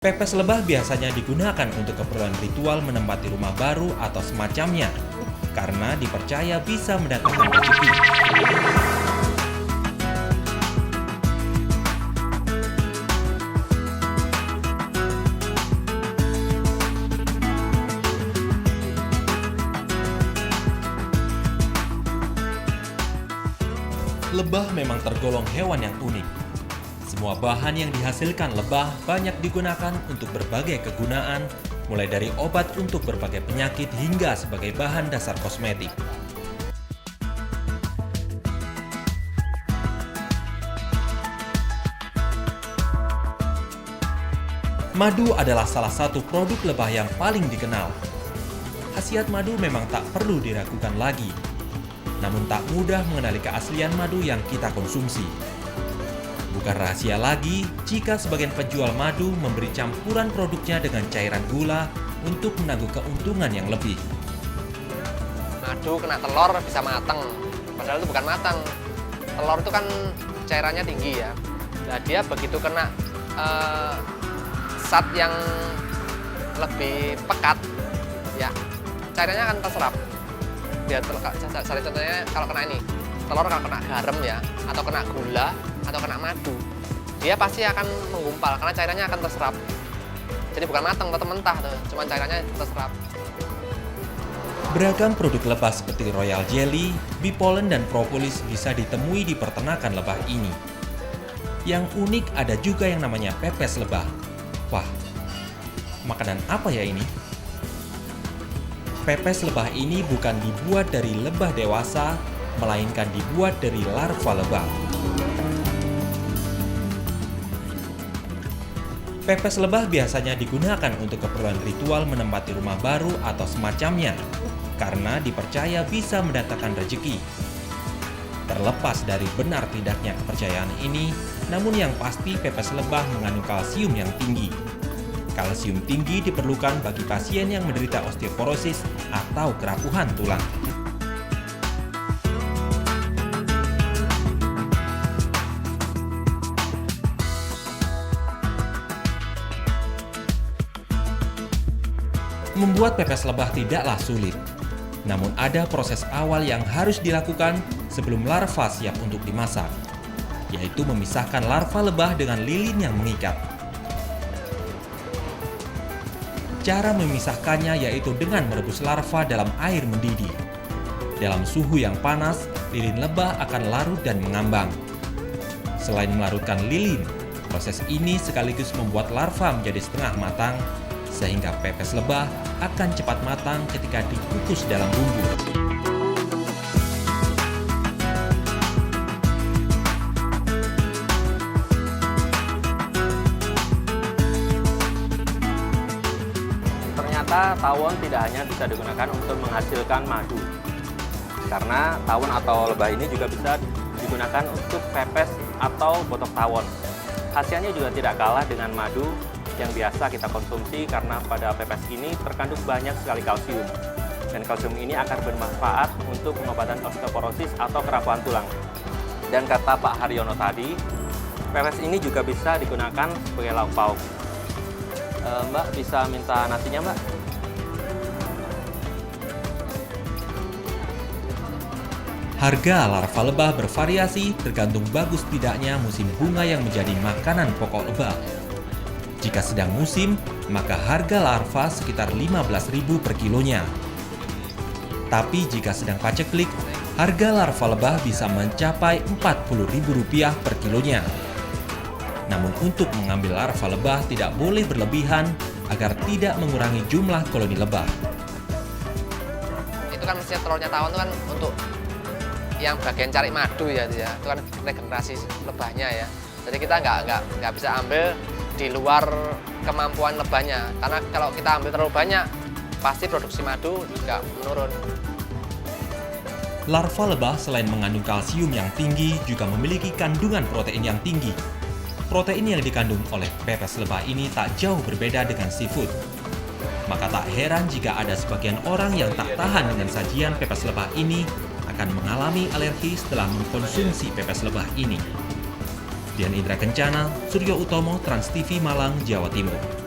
Pepes lebah biasanya digunakan untuk keperluan ritual menempati rumah baru atau semacamnya, karena dipercaya bisa mendatangkan rezeki. Lebah memang tergolong hewan yang unik. Semua bahan yang dihasilkan lebah banyak digunakan untuk berbagai kegunaan, mulai dari obat untuk berbagai penyakit hingga sebagai bahan dasar kosmetik. Madu adalah salah satu produk lebah yang paling dikenal. Khasiat madu memang tak perlu diragukan lagi. Namun tak mudah mengenali keaslian madu yang kita konsumsi. Bukan rahasia lagi jika sebagian penjual madu memberi campuran produknya dengan cairan gula untuk menangguh keuntungan yang lebih. Madu kena telur bisa matang, padahal itu bukan matang. Telur itu kan cairannya tinggi ya. Nah dia begitu kena zat yang lebih pekat, ya cairannya akan terserap. Dia contohnya kalau kena ini, telur kalau kena garam ya, atau kena gula, atau kena madu, dia pasti akan menggumpal karena cairannya akan terserap. Jadi bukan matang, tetap mentah tuh, cuma cairannya terserap. Beragam produk lebah seperti royal jelly, bee pollen, dan propolis bisa ditemui di peternakan lebah ini. Yang unik ada juga yang namanya pepes lebah. Wah, makanan apa ya ini? Pepes lebah ini bukan dibuat dari lebah dewasa, melainkan dibuat dari larva lebah. Pepes lebah biasanya digunakan untuk keperluan ritual menempati rumah baru atau semacamnya, karena dipercaya bisa mendatangkan rezeki. Terlepas dari benar tidaknya kepercayaan ini, namun yang pasti pepes lebah mengandung kalsium yang tinggi. Kalsium tinggi diperlukan bagi pasien yang menderita osteoporosis atau kerapuhan tulang. Membuat pepes lebah tidaklah sulit. Namun ada proses awal yang harus dilakukan sebelum larva siap untuk dimasak, yaitu memisahkan larva lebah dengan lilin yang mengikat. Cara memisahkannya yaitu dengan merebus larva dalam air mendidih. Dalam suhu yang panas, lilin lebah akan larut dan mengambang. Selain melarutkan lilin, proses ini sekaligus membuat larva menjadi setengah matang, sehingga pepes lebah akan cepat matang ketika dikukus dalam bumbu. Ternyata tawon tidak hanya bisa digunakan untuk menghasilkan madu, karena tawon atau lebah ini juga bisa digunakan untuk pepes atau botok tawon. Khasiatnya juga tidak kalah dengan madu yang biasa kita konsumsi, karena pada pepes ini terkandung banyak sekali kalsium. Dan kalsium ini akan bermanfaat untuk pengobatan osteoporosis atau kerapuhan tulang. Dan kata Pak Haryono tadi, pepes ini juga bisa digunakan sebagai lauk pauk. Mbak bisa minta nasinya, Mbak? Harga larva lebah bervariasi tergantung bagus tidaknya musim bunga yang menjadi makanan pokok lebah. Jika sedang musim, maka harga larva sekitar 15.000 per kilonya. Tapi jika sedang paceklik, harga larva lebah bisa mencapai Rp40.000 per kilonya. Namun untuk mengambil larva lebah tidak boleh berlebihan agar tidak mengurangi jumlah koloni lebah. Itu kan setiap telurnya tawon itu kan untuk yang bagian cari madu ya, itu kan regenerasi lebahnya ya. Jadi kita nggak bisa ambil di luar kemampuan lebahnya, karena kalau kita ambil terlalu banyak pasti produksi madu juga menurun. Larva lebah selain mengandung kalsium yang tinggi juga memiliki kandungan protein yang tinggi. Protein yang dikandung oleh pepes lebah ini tak jauh berbeda dengan seafood. Maka tak heran jika ada sebagian orang yang tak tahan dengan sajian pepes lebah ini akan mengalami alergi setelah mengkonsumsi pepes lebah ini. Dian Indra Kencana, Suryo Utomo, Trans TV Malang, Jawa Timur.